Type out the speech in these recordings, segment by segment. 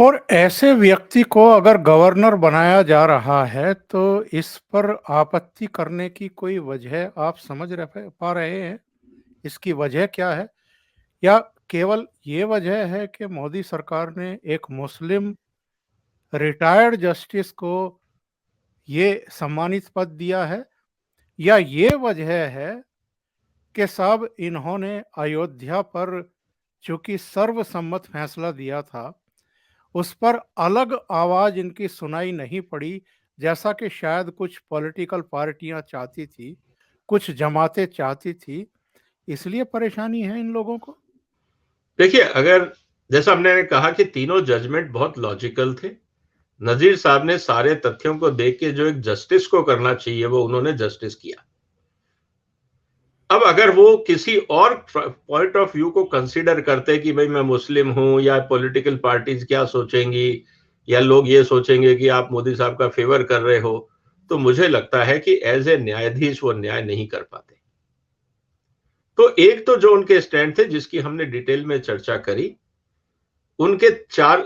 और ऐसे व्यक्ति को अगर गवर्नर बनाया जा रहा है, तो इस पर आपत्ति करने की कोई वजह आप समझ पा रहे हैं? इसकी वजह क्या है? या केवल ये वजह है कि मोदी सरकार ने एक मुस्लिम रिटायर्ड जस्टिस को ये सम्मानित पद दिया है? या ये वजह है कि साहब इन्होंने अयोध्या पर चूँकि सर्वसम्मत फैसला दिया था, उस पर अलग आवाज इनकी सुनाई नहीं पड़ी, जैसा कि शायद कुछ पॉलिटिकल पार्टियां चाहती थी, कुछ जमातें चाहती थी, इसलिए परेशानी है इन लोगों को। देखिए, अगर जैसा हमने कहा कि तीनों जजमेंट बहुत लॉजिकल थे। नजीर साहब ने सारे तथ्यों को देख के जो एक जस्टिस को करना चाहिए वो उन्होंने जस्टिस किया। अब अगर वो किसी और पॉइंट ऑफ व्यू को कंसीडर करते कि भाई मैं मुस्लिम हूं या पॉलिटिकल पार्टीज क्या सोचेंगी या लोग ये सोचेंगे कि आप मोदी साहब का फेवर कर रहे हो, तो मुझे लगता है कि एज ए न्यायाधीश वो न्याय नहीं कर पाते। तो एक तो जो उनके स्टैंड थे जिसकी हमने डिटेल में चर्चा करी, उनके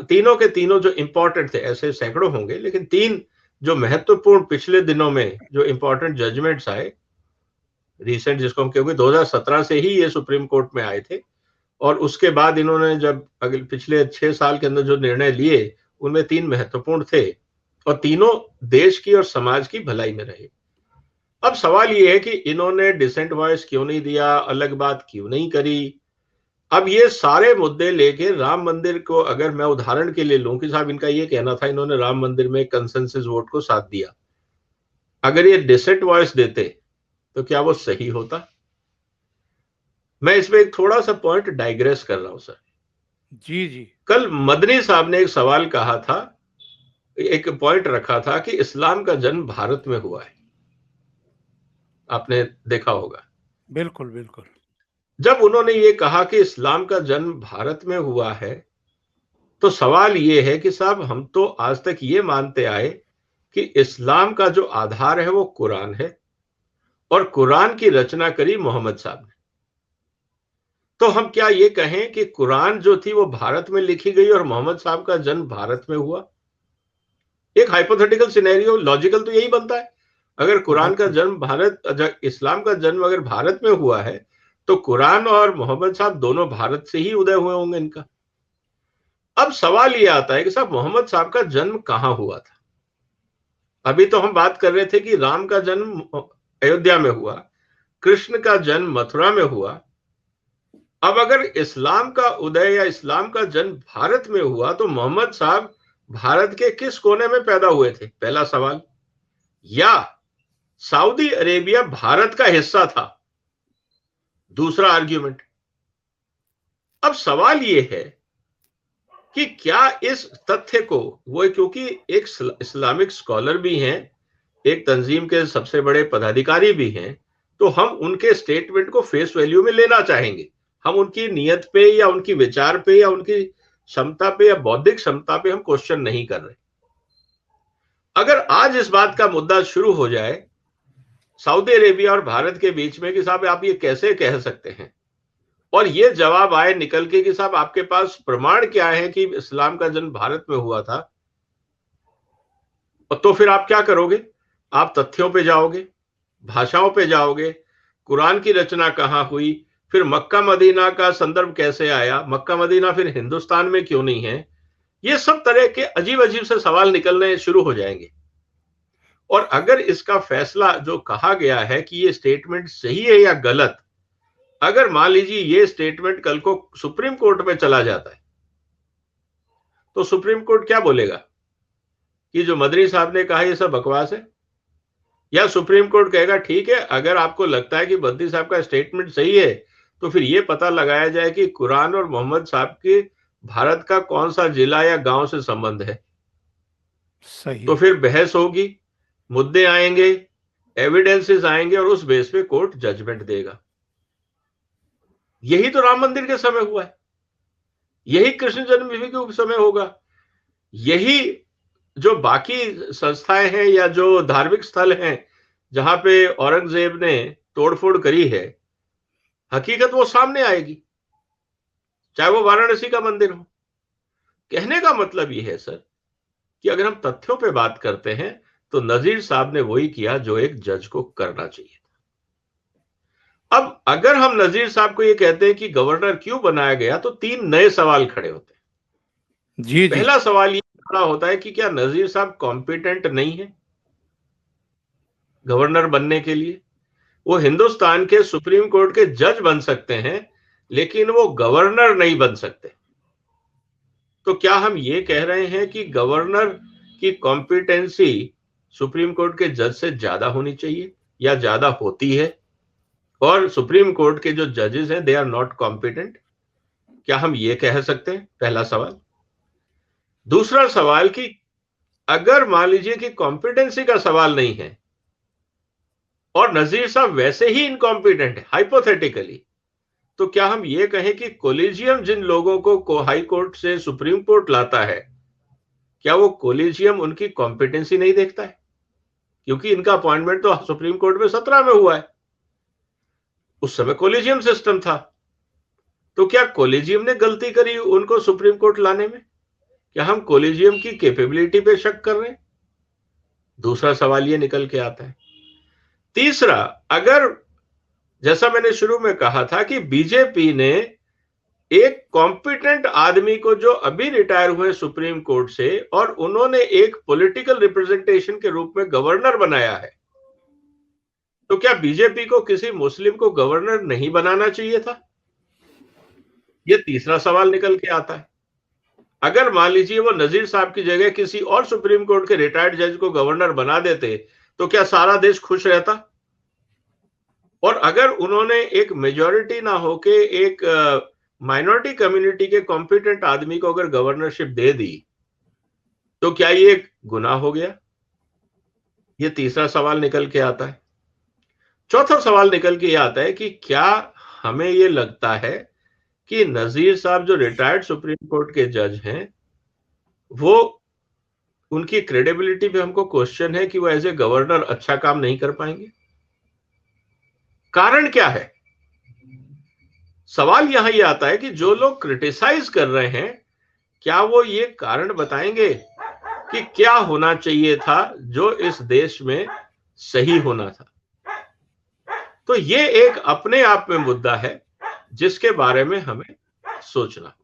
तीनों के तीनों जो इंपॉर्टेंट थे, ऐसे सैकड़ों होंगे लेकिन तीन जो महत्वपूर्ण पिछले दिनों में जो इंपॉर्टेंट जजमेंट्स आए, रिसेंट जिसको हम कहेंगे 2017 से ही ये सुप्रीम कोर्ट में आए थे, और उसके बाद इन्होंने जब अगले पिछले 6 साल के अंदर जो निर्णय लिए उनमें तीन महत्वपूर्ण थे और तीनों देश की और समाज की भलाई में रहे। अब सवाल ये है कि इन्होंने डिसेंट वॉइस क्यों नहीं दिया, अलग बात क्यों नहीं करी। अब ये सारे मुद्दे लेके राम मंदिर को अगर मैं उदाहरण के लिए लूं कि साहब इनका ये कहना था, इन्होंने राम मंदिर में कंसेंसस वोट को साथ दिया, अगर ये डिसेंट वॉइस देते तो क्या वो सही होता? मैं इसमें एक थोड़ा सा पॉइंट डाइग्रेस कर रहा हूं सर। जी जी। कल मदनी साहब ने एक सवाल कहा था, एक पॉइंट रखा था कि इस्लाम का जन्म भारत में हुआ है, आपने देखा होगा। बिल्कुल बिल्कुल। जब उन्होंने ये कहा कि इस्लाम का जन्म भारत में हुआ है, तो सवाल ये है कि साहब हम तो आज तक ये मानते आए कि इस्लाम का जो आधार है वो कुरान है और कुरान की रचना करी मोहम्मद साहब ने। तो हम क्या ये कहें कि कुरान जो थी वो भारत में लिखी गई और मोहम्मद साहब का जन्म भारत में हुआ? एक हाइपोथेटिकल सिनेरियो लॉजिकल तो यही बनता है। अगर कुरान का बिल्कुल। जन्म इस्लाम का जन्म अगर भारत में हुआ है, तो कुरान और मोहम्मद साहब दोनों भारत से ही उदय हुए होंगे इनका। अब सवाल ये आता है कि साहब मोहम्मद साहब का जन्म कहां हुआ था? अभी तो हम बात कर रहे थे कि राम का जन्म अयोध्या में हुआ, कृष्ण का जन्म मथुरा में हुआ। अब अगर इस्लाम का उदय या इस्लाम का जन्म भारत में हुआ, तो मोहम्मद साहब भारत के किस कोने में पैदा हुए थे? पहला सवाल। या सऊदी अरेबिया भारत का हिस्सा था? दूसरा आर्ग्यूमेंट। अब सवाल यह है कि क्या इस तथ्य को वो, क्योंकि एक इस्लामिक स्कॉलर भी हैं, एक तंजीम के सबसे बड़े पदाधिकारी भी हैं, तो हम उनके स्टेटमेंट को फेस वैल्यू में लेना चाहेंगे। हम उनकी नीयत पे या उनकी विचार पे या उनकी क्षमता पे या बौद्धिक क्षमता पे हम क्वेश्चन नहीं कर रहे। अगर आज इस बात का मुद्दा शुरू हो जाए सऊदी अरेबिया और भारत के बीच में कि साहब आप ये कैसे कह सकते हैं, और ये जवाब आए निकल के कि साहब आपके पास प्रमाण क्या है कि इस्लाम का जन्म भारत में हुआ था, तो फिर आप क्या करोगे? आप तथ्यों पे जाओगे, भाषाओं पे जाओगे, कुरान की रचना कहां हुई, फिर मक्का मदीना का संदर्भ कैसे आया, मक्का मदीना फिर हिंदुस्तान में क्यों नहीं है? ये सब तरह के अजीब अजीब से सवाल निकलने शुरू हो जाएंगे। और अगर इसका फैसला जो कहा गया है कि ये स्टेटमेंट सही है या गलत, अगर मान लीजिए ये स्टेटमेंट कल को सुप्रीम कोर्ट में चला जाता है, तो सुप्रीम कोर्ट क्या बोलेगा कि जो मदनी साहब ने कहा ये सब बकवास है? या सुप्रीम कोर्ट कहेगा ठीक है, अगर आपको लगता है कि बद्दी साहब का स्टेटमेंट सही है, तो फिर ये पता लगाया जाए कि कुरान और मोहम्मद साहब के भारत का कौन सा जिला या गांव से संबंध है। सही। तो फिर बहस होगी, मुद्दे आएंगे, एविडेंसेस आएंगे और उस बेस पे कोर्ट जजमेंट देगा। यही तो राम मंदिर के समय हुआ है, यही कृष्ण जन्मभूमि के समय होगा, यही जो बाकी संस्थाएं हैं या जो धार्मिक स्थल हैं जहां पे औरंगजेब ने तोड़फोड़ करी है, हकीकत वो सामने आएगी, चाहे वो वाराणसी का मंदिर हो। कहने का मतलब ये है सर कि अगर हम तथ्यों पे बात करते हैं तो नजीर साहब ने वही किया जो एक जज को करना चाहिए। अब अगर हम नजीर साहब को ये कहते हैं कि गवर्नर क्यों बनाया गया, तो 3 नए सवाल खड़े होते हैं। जी, जी। पहला सवाल ये खड़ा होता है कि क्या नजीर साहब कॉम्पिटेंट नहीं है गवर्नर बनने के लिए? वो हिंदुस्तान के सुप्रीम कोर्ट के जज बन सकते हैं, लेकिन वो गवर्नर नहीं बन सकते। तो क्या हम ये कह रहे हैं कि गवर्नर की कॉम्पिटेंसी सुप्रीम कोर्ट के जज से ज्यादा होनी चाहिए या ज्यादा होती है, और सुप्रीम कोर्ट के जो जजेस हैं दे आर नॉट कॉम्पिटेंट? क्या हम ये कह सकते हैं? पहला सवाल। दूसरा सवाल कि अगर मान लीजिए कि कॉम्पिटेंसी का सवाल नहीं है और नजीर साहब वैसे ही इनकॉम्पिटेंट है हाइपोथेटिकली, तो क्या हम ये कहें कि कोलिजियम जिन लोगों को हाई कोर्ट से सुप्रीम कोर्ट लाता है, क्या वो कोलिजियम उनकी कॉम्पिटेंसी नहीं देखता है? क्योंकि इनका अपॉइंटमेंट तो सुप्रीम कोर्ट में 17 में हुआ है, उस समय कोलिजियम सिस्टम था। तो क्या कोलिजियम ने गलती करी उनको सुप्रीम कोर्ट लाने में? क्या हम कोलिजियम की कैपेबिलिटी पे शक कर रहे हैं? दूसरा सवाल ये निकल के आता है। तीसरा, अगर जैसा मैंने शुरू में कहा था कि बीजेपी ने एक कॉम्पिटेंट आदमी को जो अभी रिटायर हुए सुप्रीम कोर्ट से, और उन्होंने एक पॉलिटिकल रिप्रेजेंटेशन के रूप में गवर्नर बनाया है, तो क्या बीजेपी को किसी मुस्लिम को गवर्नर नहीं बनाना चाहिए था? यह तीसरा सवाल निकल के आता है। अगर मान लीजिए वो नजीर साहब की जगह किसी और सुप्रीम कोर्ट के रिटायर्ड जज को गवर्नर बना देते, तो क्या सारा देश खुश रहता? और अगर उन्होंने एक मेजॉरिटी ना होके एक माइनॉरिटी कम्युनिटी के कॉम्पिटेंट आदमी को अगर गवर्नरशिप दे दी, तो क्या ये गुनाह हो गया? ये तीसरा सवाल निकल के आता है। चौथा सवाल निकल के ये आता है कि क्या हमें ये लगता है कि नजीर साहब जो रिटायर्ड सुप्रीम कोर्ट के जज हैं, वो उनकी क्रेडिबिलिटी पे हमको क्वेश्चन है कि वो एज ए गवर्नर अच्छा काम नहीं कर पाएंगे? कारण क्या है? सवाल यहां ये आता है कि जो लोग क्रिटिसाइज कर रहे हैं, क्या वो ये कारण बताएंगे कि क्या होना चाहिए था जो इस देश में सही होना था? तो ये एक अपने आप में मुद्दा है जिसके बारे में हमें सोचना।